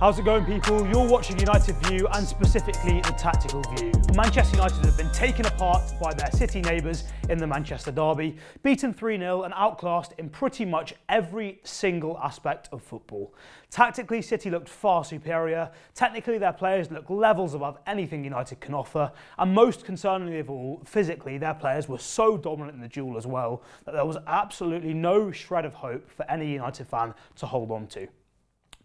How's it going, people? You're watching United View, and specifically the Tactical View. Manchester United have been taken apart by their City neighbours in the Manchester derby, beaten 3-0 and outclassed in pretty much every single aspect of football. Tactically, City looked far superior. Technically, their players looked levels above anything United can offer. And most concerningly of all, physically, their players were so dominant in the duel as well that there was absolutely no shred of hope for any United fan to hold on to.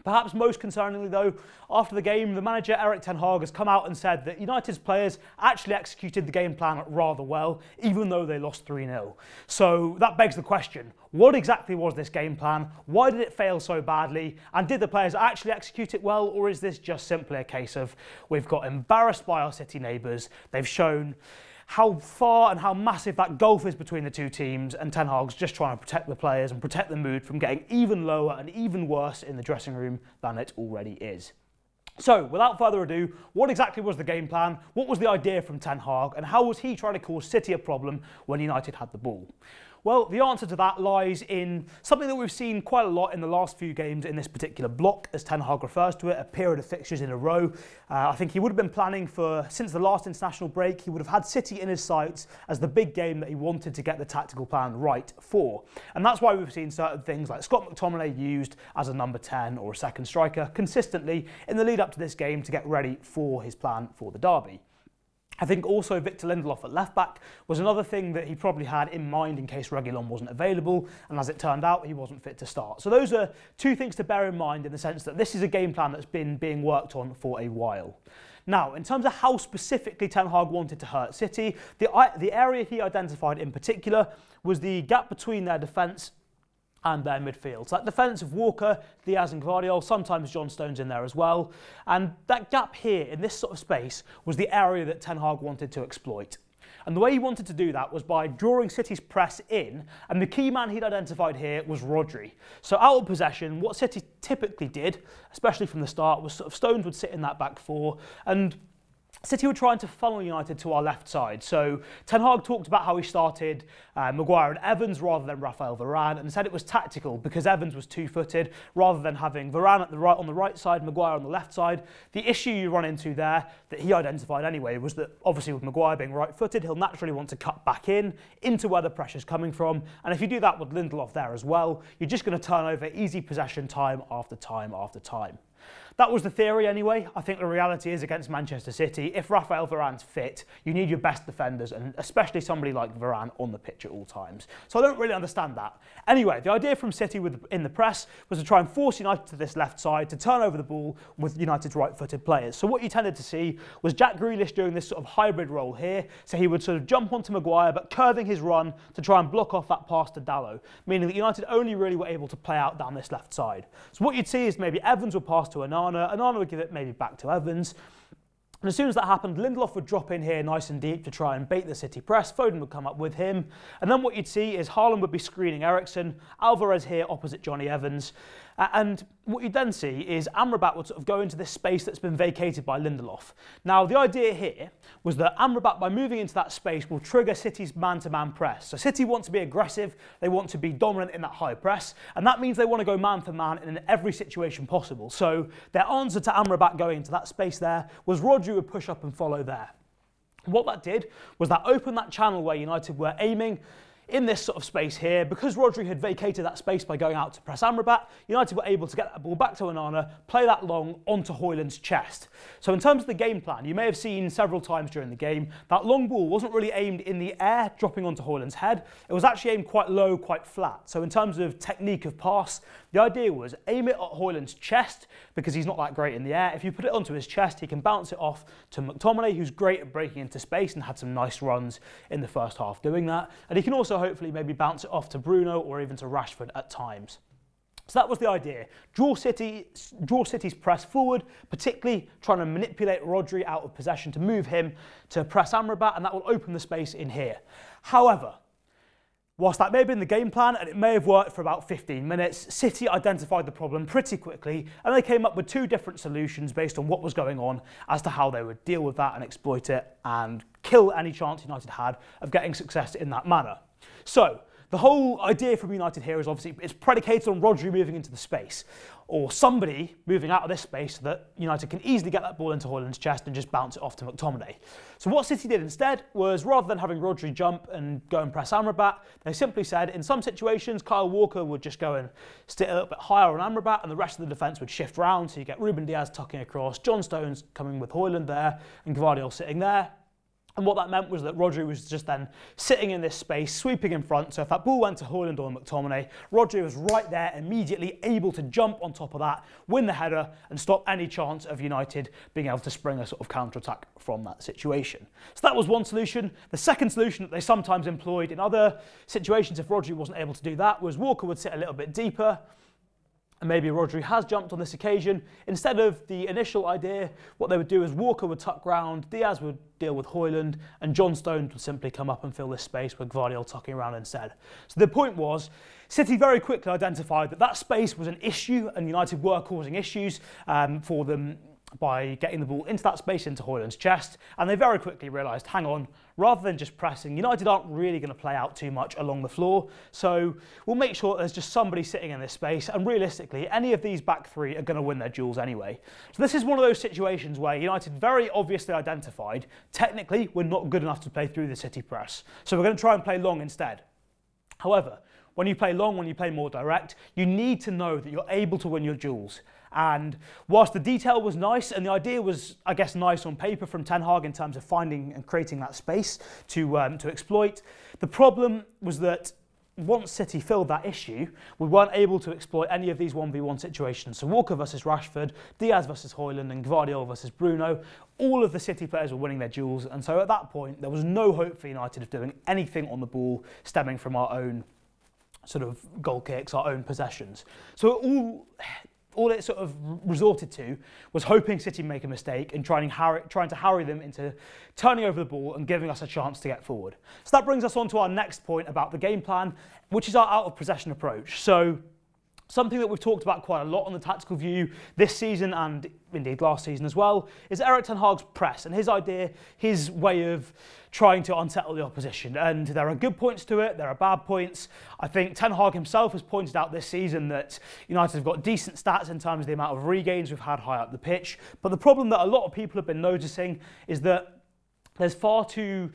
Perhaps most concerningly though, after the game, the manager Erik ten Hag has come out and said that United's players actually executed the game plan rather well, even though they lost 3-0. So that begs the question, what exactly was this game plan? Why did it fail so badly? And did the players actually execute it well? Or is this just simply a case of we've got embarrassed by our City neighbours, they've shown how far and how massive that gulf is between the two teams, and Ten Hag's just trying to protect the players and protect the mood from getting even lower and even worse in the dressing room than it already is. So, without further ado, what exactly was the game plan? What was the idea from Ten Hag? And how was he trying to cause City a problem when United had the ball? Well, the answer to that lies in something that we've seen quite a lot in the last few games in this particular block, as Ten Hag refers to it, a period of fixtures in a row. I think he would have been planning for, since the last international break, he would have had City in his sights as the big game that he wanted to get the tactical plan right for. And that's why we've seen certain things like Scott McTominay used as a number 10 or a second striker consistently in the lead up to this game to get ready for his plan for the derby. I think also Victor Lindelof at left-back was another thing that he probably had in mind in case Reguilón wasn't available, and as it turned out, he wasn't fit to start. So those are two things to bear in mind in the sense that this is a game plan that's been being worked on for a while. Now, in terms of how specifically Ten Hag wanted to hurt City, the area he identified in particular was the gap between their defence and their midfield. So that defence of Walker, Diaz and Gvardiol, sometimes John Stones in there as well. And that gap here in this sort of space was the area that Ten Hag wanted to exploit. And the way he wanted to do that was by drawing City's press in, and the key man he'd identified here was Rodri. So out of possession, what City typically did, especially from the start, was sort of Stones would sit in that back four, and City were trying to funnel United to our left side. So Ten Hag talked about how he started Maguire and Evans rather than Raphael Varane, and said it was tactical because Evans was two-footed rather than having Varane on the right side, Maguire on the left side. The issue you run into there, that he identified anyway, was that obviously with Maguire being right-footed, he'll naturally want to cut back into where the pressure's coming from. And if you do that with Lindelof there as well, you're just going to turn over easy possession time after time after time. That was the theory anyway. I think the reality is against Manchester City, if Raphael Varane's fit, you need your best defenders, and especially somebody like Varane on the pitch at all times. So I don't really understand that. Anyway, the idea from City in the press was to try and force United to this left side to turn over the ball with United's right-footed players. So what you tended to see was Jack Grealish doing this sort of hybrid role here. So he would sort of jump onto Maguire, but curving his run to try and block off that pass to Dalot, meaning that United only really were able to play out down this left side. So what you'd see is maybe Evans would pass to Onana would give it maybe back to Evans. And as soon as that happened, Lindelof would drop in here nice and deep to try and bait the City press. Foden would come up with him. And then what you'd see is Haaland would be screening Eriksen, Alvarez here opposite Johnny Evans. And what you'd then see is Amrabat would sort of go into this space that's been vacated by Lindelof. Now, the idea here was that Amrabat, by moving into that space, will trigger City's man-to-man press. So City want to be aggressive, they want to be dominant in that high press, and that means they want to go man-for-man in every situation possible. So their answer to Amrabat going into that space there was Rodri would push up and follow there. What that did was that opened that channel where United were aiming in this sort of space here. Because Rodri had vacated that space by going out to press Amrabat, United were able to get that ball back to Onana, play that long onto Højlund's chest. So in terms of the game plan, you may have seen several times during the game, that long ball wasn't really aimed in the air, dropping onto Højlund's head. It was actually aimed quite low, quite flat. So in terms of technique of pass, the idea was aim it at Højlund's chest, because he's not that great in the air. If you put it onto his chest, he can bounce it off to McTominay, who's great at breaking into space and had some nice runs in the first half doing that. And he can also hopefully maybe bounce it off to Bruno or even to Rashford at times. So that was the idea. Draw City's press forward, particularly trying to manipulate Rodri out of possession to move him to press Amrabat, and that will open the space in here. However, whilst that may have been the game plan and it may have worked for about 15 minutes, City identified the problem pretty quickly, and they came up with two different solutions based on what was going on as to how they would deal with that and exploit it and kill any chance United had of getting success in that manner. So the whole idea from United here is obviously it's predicated on Rodri moving into the space. or somebody moving out of this space so that United can easily get that ball into Højlund's chest and just bounce it off to McTominay. So what City did instead was, rather than having Rodri jump and go and press Amrabat, they simply said in some situations Kyle Walker would just go and sit a little bit higher on Amrabat and the rest of the defence would shift round, so you get Ruben Dias tucking across, John Stones coming with Højlund there and Gvardiol sitting there. And what that meant was that Rodri was just then sitting in this space, sweeping in front. So if that ball went to Højlund or McTominay, Rodri was right there, immediately able to jump on top of that, win the header, and stop any chance of United being able to spring a sort of counter-attack from that situation. So that was one solution. The second solution that they sometimes employed in other situations, if Rodri wasn't able to do that, was Walker would sit a little bit deeper. And maybe Rodri has jumped on this occasion. Instead of the initial idea, what they would do is Walker would tuck round, Dias would deal with Højlund, and John Stones would simply come up and fill this space with Gvardiol tucking around instead. So the point was, City very quickly identified that that space was an issue, and United were causing issues for them by getting the ball into that space, into Højlund's chest, and they very quickly realised, hang on, rather than just pressing, United aren't really going to play out too much along the floor, so we'll make sure there's just somebody sitting in this space, and realistically, any of these back three are going to win their duels anyway. So this is one of those situations where United very obviously identified, technically, we're not good enough to play through the City press, so we're going to try and play long instead. However, when you play long, when you play more direct, you need to know that you're able to win your duels. And whilst the detail was nice and the idea was, I guess, nice on paper from Ten Hag in terms of finding and creating that space to exploit, the problem was that once City filled that issue, we weren't able to exploit any of these 1v1 situations. So Walker versus Rashford, Dias versus Højlund, and Gvardiol versus Bruno, all of the City players were winning their duels. And so at that point, there was no hope for United of doing anything on the ball stemming from our own sort of goal kicks, our own possessions. So all it sort of resorted to was hoping City make a mistake and trying to harry them into turning over the ball and giving us a chance to get forward. So that brings us on to our next point about the game plan, which is our out of possession approach. So something that we've talked about quite a lot on the Tactical View this season and indeed last season as well is Erik ten Hag's press and his idea, his way of trying to unsettle the opposition. And there are good points to it, there are bad points. I think Ten Hag himself has pointed out this season that United have got decent stats in terms of the amount of regains we've had high up the pitch. But the problem that a lot of people have been noticing is that it's far too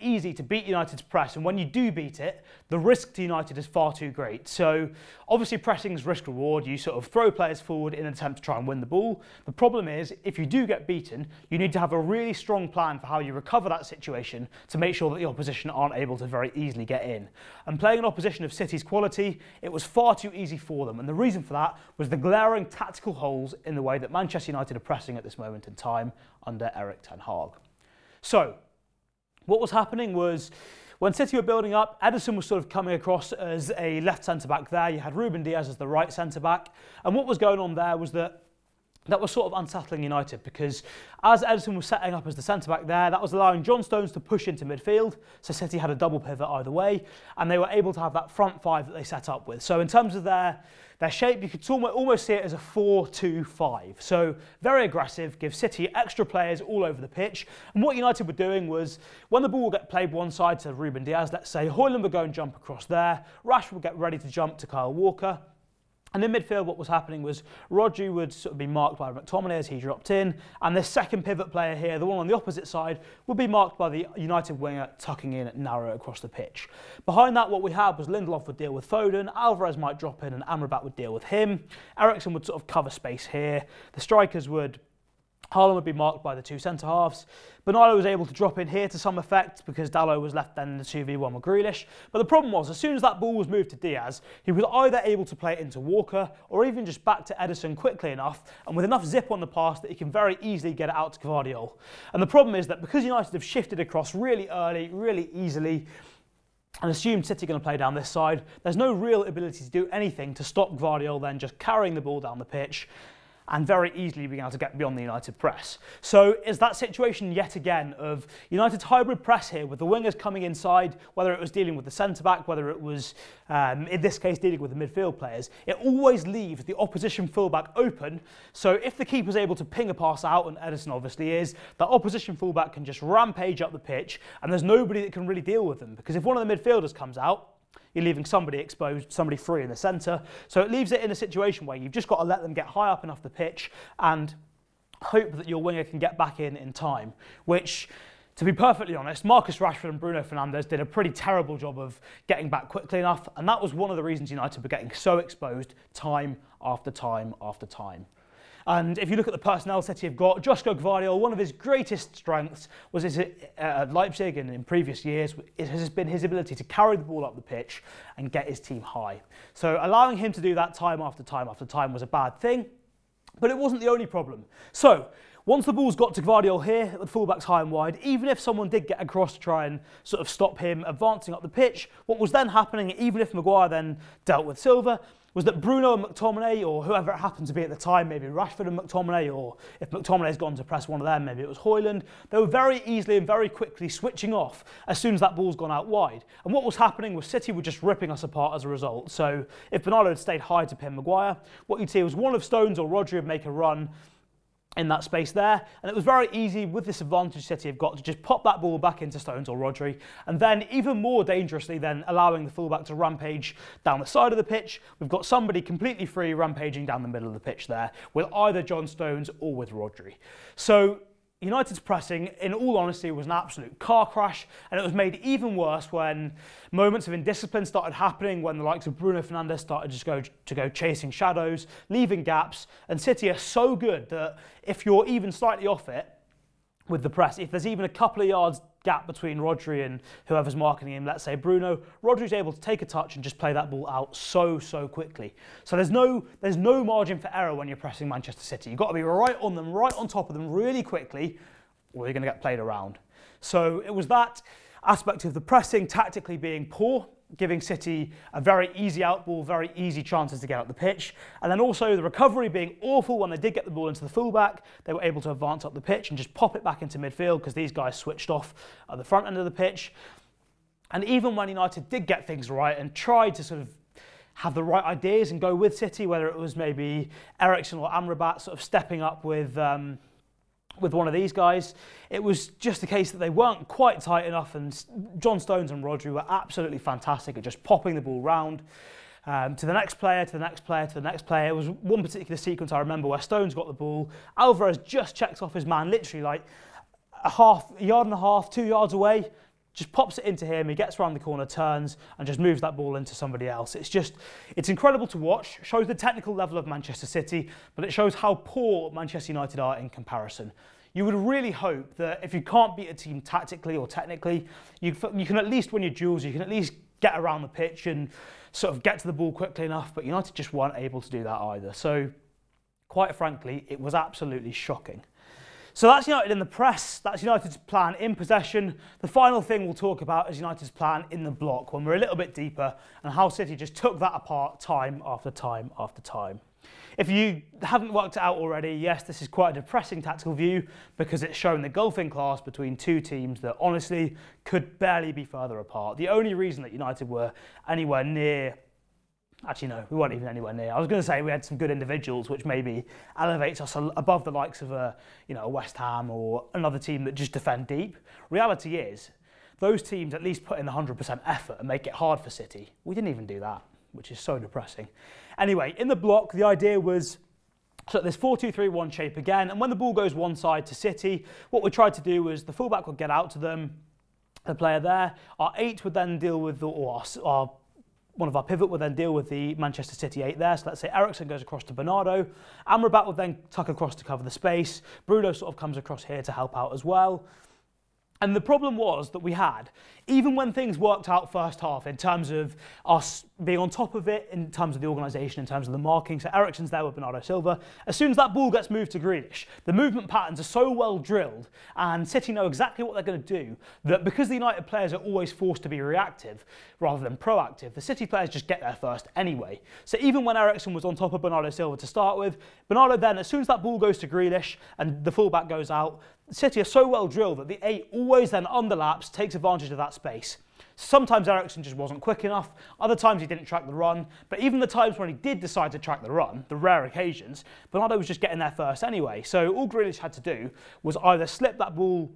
easy to beat United's press, and when you do beat it, the risk to United is far too great. So obviously pressing is risk reward. You sort of throw players forward in an attempt to try and win the ball. The problem is, if you do get beaten, you need to have a really strong plan for how you recover that situation to make sure that the opposition aren't able to very easily get in. And playing an opposition of City's quality, it was far too easy for them, and the reason for that was the glaring tactical holes in the way that Manchester United are pressing at this moment in time under Erik ten Hag. So, what was happening was, when City were building up, Ederson was sort of coming across as a left centre-back there. You had Ruben Dias as the right centre-back. And what was going on there was that was sort of unsettling United, because as Ederson was setting up as the centre-back there, that was allowing John Stones to push into midfield. So City had a double pivot either way, and they were able to have that front five that they set up with. So in terms of their shape, you could almost see it as a 4-2-5. So very aggressive, give City extra players all over the pitch. And what United were doing was, when the ball would get played one side to Ruben Dias, let's say, Højlund would go and jump across there, Rashford would get ready to jump to Kyle Walker. And in midfield, what was happening was Rodri would sort of be marked by McTominay as he dropped in, and this second pivot player here, the one on the opposite side, would be marked by the United winger tucking in narrow across the pitch. Behind that, what we had was Lindelof would deal with Foden, Alvarez might drop in and Amrabat would deal with him, Eriksen would sort of cover space here, the strikers would Haaland would be marked by the two centre-halves. Bernardo was able to drop in here to some effect because Dalot was left then in the 2v1 with Grealish. But the problem was, as soon as that ball was moved to Dias, he was either able to play it into Walker or even just back to Ederson quickly enough and with enough zip on the pass that he can very easily get it out to Gvardiol. And the problem is that because United have shifted across really early, really easily, and assumed City are going to play down this side, there's no real ability to do anything to stop Gvardiol then just carrying the ball down the pitch and very easily being able to get beyond the United press. So is that situation yet again of United's hybrid press here with the wingers coming inside, whether it was dealing with the centre-back, whether it was, in this case, dealing with the midfield players, it always leaves the opposition fullback open. So if the keeper's able to ping a pass out, and Ederson obviously is, the opposition fullback can just rampage up the pitch and there's nobody that can really deal with them. Because if one of the midfielders comes out, you're leaving somebody exposed, somebody free in the centre. So it leaves it in a situation where you've just got to let them get high up enough the pitch and hope that your winger can get back in time, which, to be perfectly honest, Marcus Rashford and Bruno Fernandes did a pretty terrible job of getting back quickly enough, and that was one of the reasons United were getting so exposed time after time after time. And if you look at the personnel City have got, Joško Gvardiol, one of his greatest strengths was at Leipzig and in previous years, it has been his ability to carry the ball up the pitch and get his team high. So allowing him to do that time after time after time was a bad thing, but it wasn't the only problem. So once the ball's got to Gvardiol here, the fullback's high and wide, even if someone did get across to try and sort of stop him advancing up the pitch, what was then happening, even if Maguire then dealt with Silva, was that Bruno and McTominay, or whoever it happened to be at the time, maybe Rashford and McTominay, or if McTominay's gone to press one of them, maybe it was Højlund, they were very easily and very quickly switching off as soon as that ball's gone out wide. And what was happening was City were just ripping us apart as a result. So if Bernardo had stayed high to pin Maguire, what you'd see was one of Stones or Rodri would make a run in that space there, and it was very easy with this advantage City have got to just pop that ball back into Stones or Rodri, and then even more dangerously than allowing the fullback to rampage down the side of the pitch, we've got somebody completely free rampaging down the middle of the pitch there with either John Stones or with Rodri. So United's pressing, in all honesty, was an absolute car crash, and it was made even worse when moments of indiscipline started happening, when the likes of Bruno Fernandes started to go chasing shadows, leaving gaps, and City are so good that if you're even slightly off it with the press, if there's even a couple of yards gap between Rodri and whoever's marking him, let's say Bruno, Rodri's able to take a touch and just play that ball out so quickly. So there's no margin for error when you're pressing Manchester City. You've got to be right on them, right on top of them really quickly, or you're going to get played around. So it was that aspect of the pressing tactically being poor, giving City a very easy outball, very easy chances to get out the pitch. And then also the recovery being awful when they did get the ball into the fullback. They were able to advance up the pitch and just pop it back into midfield because these guys switched off at the front end of the pitch. And even when United did get things right and tried to sort of have the right ideas and go with City, whether it was maybe Eriksen or Amrabat sort of stepping up with one of these guys, it was just the case that they weren't quite tight enough, and John Stones and Rodri were absolutely fantastic at just popping the ball round to the next player, to the next player, to the next player. It was one particular sequence I remember where Stones got the ball, Alvarez just checks off his man, literally like a yard and a half, 2 yards away, just pops it into him, he gets around the corner, turns, and just moves that ball into somebody else. It's incredible to watch, shows the technical level of Manchester City, but it shows how poor Manchester United are in comparison. You would really hope that if you can't beat a team tactically or technically, you can at least win your duels, you can at least get around the pitch and sort of get to the ball quickly enough, but United just weren't able to do that either. So, quite frankly, it was absolutely shocking. So that's United in the press, that's United's plan in possession. The final thing we'll talk about is United's plan in the block, when we're a little bit deeper, and how City just took that apart time after time after time. If you haven't worked it out already, yes, this is quite a depressing tactical view because it's showing the gulfing class between two teams that honestly could barely be further apart. The only reason that United were anywhere near, actually no, we weren't even anywhere near. I was going to say we had some good individuals, which maybe elevates us above the likes of a West Ham or another team that just defend deep. Reality is, those teams at least put in the 100% effort and make it hard for City. We didn't even do that, which is so depressing. Anyway, in the block, the idea was so this 4-2-3-1 shape again, and when the ball goes one side to City, what we tried to do was the fullback would get out to them, the player there, our 8 would then deal with, or one of our pivot would then deal with the Manchester City 8 there. So let's say Eriksen goes across to Bernardo, Amrabat would then tuck across to cover the space, Bruno sort of comes across here to help out as well. And the problem was that we had, even when things worked out first half in terms of us being on top of it, in terms of the organisation, in terms of the marking, so Eriksen's there with Bernardo Silva, as soon as that ball gets moved to Grealish, the movement patterns are so well drilled and City know exactly what they're going to do that because the United players are always forced to be reactive rather than proactive, the City players just get there first anyway. So even when Eriksen was on top of Bernardo Silva to start with, Bernardo then, as soon as that ball goes to Grealish and the fullback goes out, City are so well drilled that the 8 always then underlaps, takes advantage of that space. Sometimes Eriksen just wasn't quick enough, other times he didn't track the run, but even the times when he did decide to track the run, the rare occasions, Bernardo was just getting there first anyway. So all Grealish had to do was either slip that ball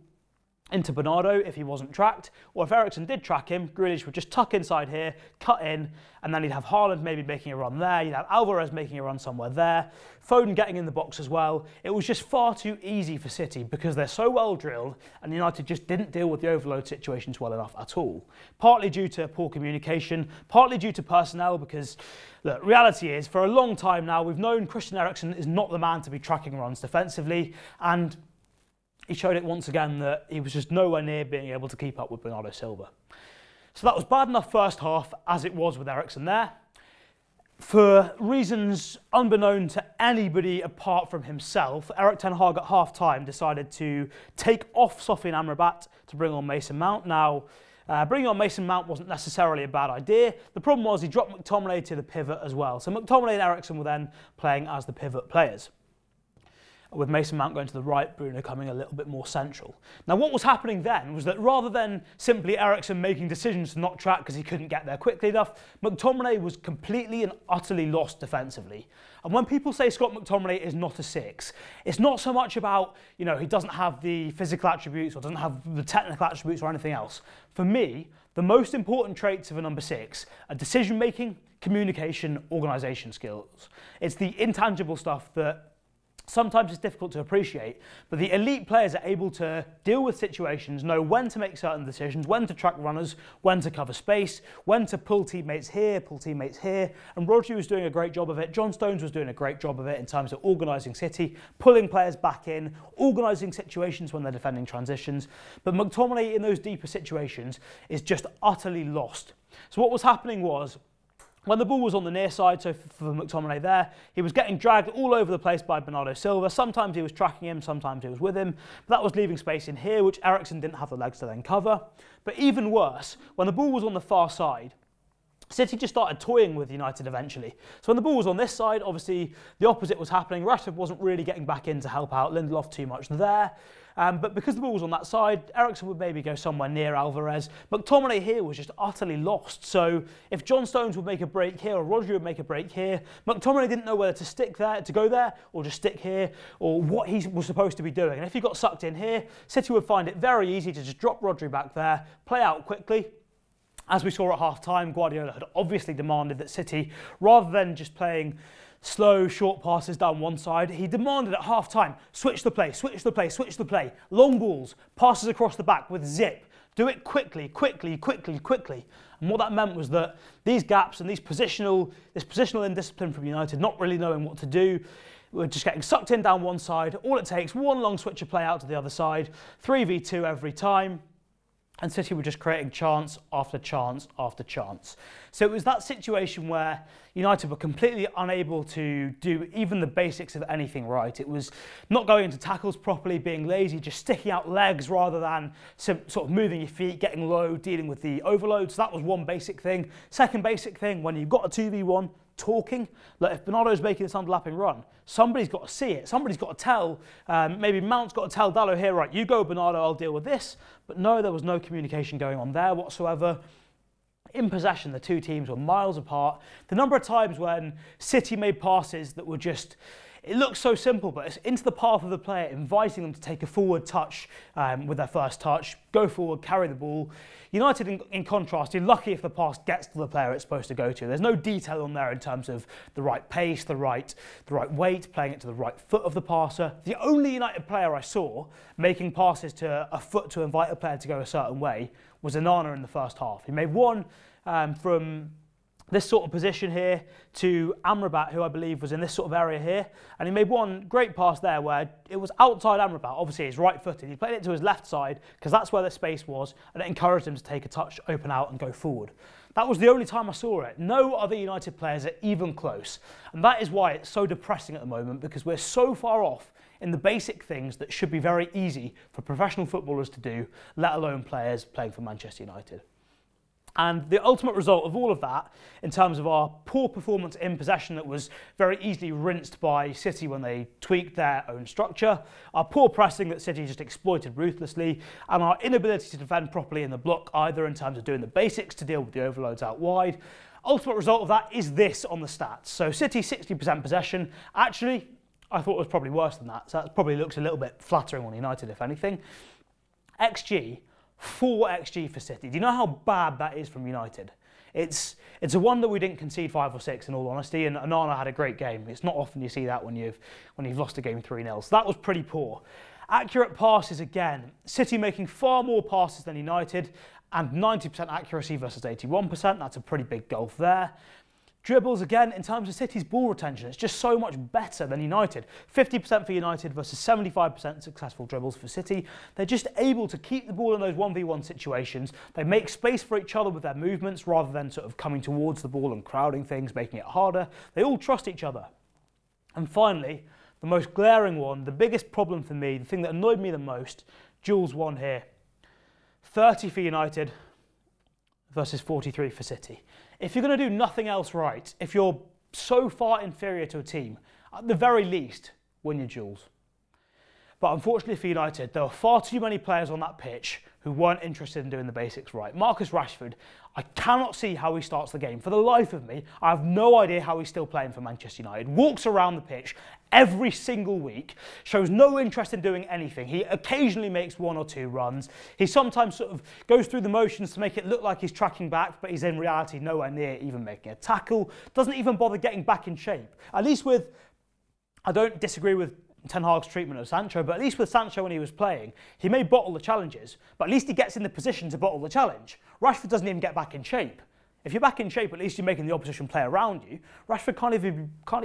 into Bernardo if he wasn't tracked, or if Eriksen did track him, Grealish would just tuck inside here, cut in, and then he'd have Haaland maybe making a run there, you'd have Alvarez making a run somewhere there, Foden getting in the box as well. It was just far too easy for City because they're so well drilled, and United just didn't deal with the overload situations well enough at all. Partly due to poor communication, partly due to personnel, because look, reality is, for a long time now, we've known Christian Eriksen is not the man to be tracking runs defensively, and he showed it once again that he was just nowhere near being able to keep up with Bernardo Silva. So that was bad enough first half, as it was with Eriksen there. For reasons unbeknown to anybody apart from himself, Erik ten Hag at half-time decided to take off Sofyan Amrabat to bring on Mason Mount. Now, bringing on Mason Mount wasn't necessarily a bad idea. The problem was he dropped McTominay to the pivot as well. So McTominay and Eriksen were then playing as the pivot players, with Mason Mount going to the right, Bruno coming a little bit more central. Now what was happening then was that rather than simply Eriksen making decisions to not track because he couldn't get there quickly enough, McTominay was completely and utterly lost defensively. And when people say Scott McTominay is not a 6, it's not so much about, you know, he doesn't have the physical attributes or doesn't have the technical attributes or anything else. For me, the most important traits of a number 6 are decision-making, communication, organisation skills. It's the intangible stuff that sometimes it's difficult to appreciate, but the elite players are able to deal with situations, know when to make certain decisions, when to track runners, when to cover space, when to pull teammates here, and Rodri was doing a great job of it. John Stones was doing a great job of it in terms of organising City, pulling players back in, organising situations when they're defending transitions, but McTominay in those deeper situations is just utterly lost. So what was happening was, when the ball was on the near side, so for McTominay there, he was getting dragged all over the place by Bernardo Silva. Sometimes he was tracking him, sometimes he was with him. But that was leaving space in here, which Eriksen didn't have the legs to then cover. But even worse, when the ball was on the far side, City just started toying with United eventually. So when the ball was on this side, obviously the opposite was happening. Rashford wasn't really getting back in to help out. Lindelof too much there. But because the ball was on that side, Eriksen would maybe go somewhere near Alvarez. McTominay here was just utterly lost. So if John Stones would make a break here or Rodri would make a break here, McTominay didn't know whether to stick there, to go there, or just stick here, or what he was supposed to be doing. And if he got sucked in here, City would find it very easy to just drop Rodri back there, play out quickly. As we saw at half-time, Guardiola had obviously demanded that City, rather than just playing slow, short passes down one side, he demanded at half-time, switch the play, switch the play, switch the play. Long balls, passes across the back with zip. Do it quickly, quickly, quickly, quickly. And what that meant was that these gaps and this positional indiscipline from United, not really knowing what to do, we're just getting sucked in down one side. All it takes, one long switch of play out to the other side, 3v2 every time. And City were just creating chance after chance after chance. So it was that situation where United were completely unable to do even the basics of anything right. It was not going into tackles properly, being lazy, just sticking out legs rather than sort of moving your feet, getting low, dealing with the overload. So that was one basic thing. Second basic thing, when you've got a 2v1, talking. Like if Bernardo's making this underlapping run, somebody's got to see it. Somebody's got to tell. Maybe Mount's got to tell Dalot here, right, you go Bernardo, I'll deal with this. But no, there was no communication going on there whatsoever. In possession, the two teams were miles apart. The number of times when City made passes that were just, it looks so simple, but it's into the path of the player, inviting them to take a forward touch with their first touch, go forward, carry the ball. United, in contrast, you're lucky if the pass gets to the player it's supposed to go to. There's no detail on there in terms of the right pace, the right weight, playing it to the right foot of the passer. The only United player I saw making passes to a foot to invite a player to go a certain way was Onana in the first half. He made one from this sort of position here to Amrabat, who I believe was in this sort of area here. And he made one great pass there where it was outside Amrabat. Obviously, he's right-footed. He played it to his left side because that's where the space was, and it encouraged him to take a touch, open out and go forward. That was the only time I saw it. No other United players are even close. And that is why it's so depressing at the moment, because we're so far off in the basic things that should be very easy for professional footballers to do, let alone players playing for Manchester United. And the ultimate result of all of that, in terms of our poor performance in possession that was very easily rinsed by City when they tweaked their own structure, our poor pressing that City just exploited ruthlessly, and our inability to defend properly in the block either in terms of doing the basics to deal with the overloads out wide. Ultimate result of that is this on the stats. So City 60% possession. Actually, I thought it was probably worse than that. So that probably looks a little bit flattering on United, if anything. XG, 4 XG for City. Do you know how bad that is from United? It's a wonder we didn't concede 5 or 6 in all honesty, and Onana had a great game. It's not often you see that when you've lost a game 3-0. So that was pretty poor. Accurate passes again. City making far more passes than United, and 90% accuracy versus 81%. That's a pretty big gulf there. Dribbles, again, in terms of City's ball retention, it's just so much better than United. 50% for United versus 75% successful dribbles for City. They're just able to keep the ball in those 1v1 situations. They make space for each other with their movements rather than sort of coming towards the ball and crowding things, making it harder. They all trust each other. And finally, the most glaring one, the biggest problem for me, the thing that annoyed me the most, Jules won here. 30 for United versus 43 for City. If you're going to do nothing else right, if you're so far inferior to a team, at the very least, win your duels. But unfortunately for United, there were far too many players on that pitch who weren't interested in doing the basics right. Marcus Rashford, I cannot see how he starts the game. For the life of me, I have no idea how he's still playing for Manchester United. Walks around the pitch every single week, shows no interest in doing anything. He occasionally makes 1 or 2 runs. He sometimes sort of goes through the motions to make it look like he's tracking back, but he's in reality nowhere near even making a tackle. Doesn't even bother getting back in shape. At least with, I don't disagree with Ten Hag's treatment of Sancho, but at least with Sancho when he was playing, he may bottle the challenges, but at least he gets in the position to bottle the challenge. Rashford doesn't even get back in shape. If you're back in shape, at least you're making the opposition play around you. Rashford can't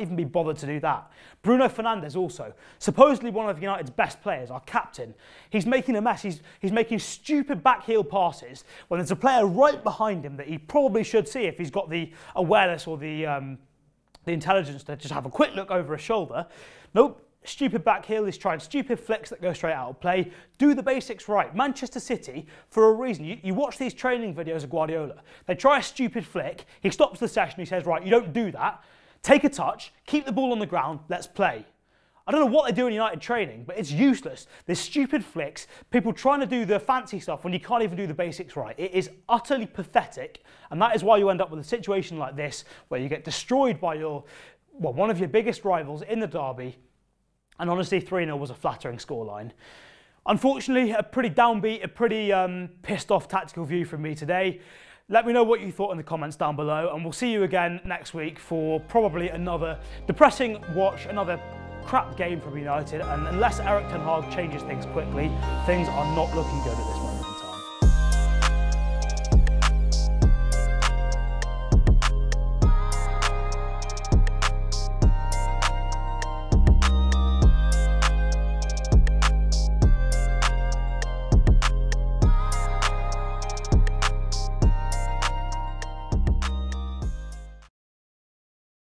even be bothered to do that. Bruno Fernandes also, supposedly one of United's best players, our captain. He's making a mess. He's making stupid backheel passes when there's a player right behind him that he probably should see if he's got the awareness or the intelligence to just have a quick look over his shoulder. Nope. Stupid back heel, he's trying stupid flicks that go straight out of play. Do the basics right. Manchester City, for a reason, you watch these training videos of Guardiola. They try a stupid flick, he stops the session, he says, right, you don't do that. Take a touch, keep the ball on the ground, let's play. I don't know what they do in United training, but it's useless. There's stupid flicks, people trying to do the fancy stuff when you can't even do the basics right. It is utterly pathetic, and that is why you end up with a situation like this, where you get destroyed by one of your biggest rivals in the derby. And honestly, 3-0 was a flattering scoreline. Unfortunately, a pretty downbeat, a pretty pissed off tactical view from me today. Let me know what you thought in the comments down below, and we'll see you again next week for probably another depressing watch, another crap game from United. And unless Erik ten Hag changes things quickly, things are not looking good at this moment.